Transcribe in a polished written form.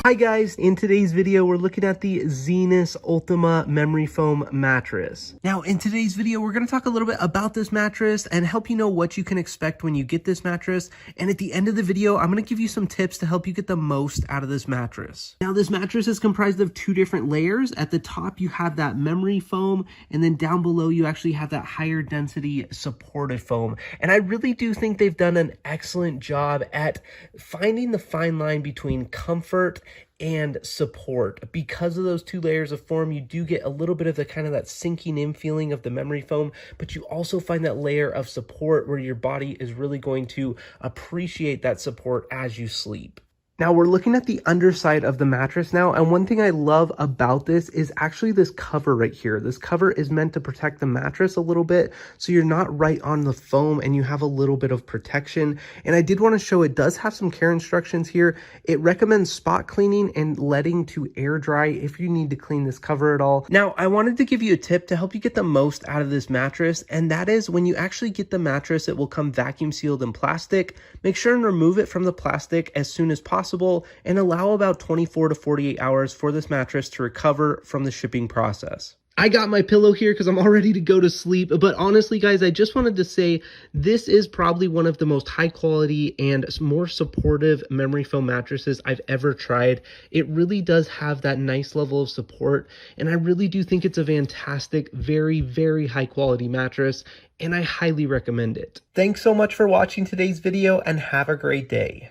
Hi guys, in today's video we're looking at the Zinus Ultima Memory Foam Mattress. Now in today's video we're going to talk a little bit about this mattress and help you know what you can expect when you get this mattress, and at the end of the video I'm going to give you some tips to help you get the most out of this mattress. Now this mattress is comprised of two different layers. At the top you have that memory foam, and then down below you actually have that higher density supportive foam, and I really do think they've done an excellent job at finding the fine line between comfort and support. Because of those two layers of foam, you do get a little bit of the kind of that sinking in feeling of the memory foam, but you also find that layer of support where your body is really going to appreciate that support as you sleep. Now we're looking at the underside of the mattress now, and one thing I love about this is actually this cover right here. This cover is meant to protect the mattress a little bit, so you're not right on the foam and you have a little bit of protection. And I did want to show it does have some care instructions here. It recommends spot cleaning and letting to air dry if you need to clean this cover at all. Now I wanted to give you a tip to help you get the most out of this mattress, and that is when you actually get the mattress, it will come vacuum sealed in plastic. Make sure and remove it from the plastic as soon as possible, and allow about 24 to 48 hours for this mattress to recover from the shipping process. I got my pillow here because I'm all ready to go to sleep, but honestly guys, I just wanted to say this is probably one of the most high quality and more supportive memory foam mattresses I've ever tried. It really does have that nice level of support, and I really do think it's a fantastic, very, very high quality mattress, and I highly recommend it. Thanks so much for watching today's video, and have a great day.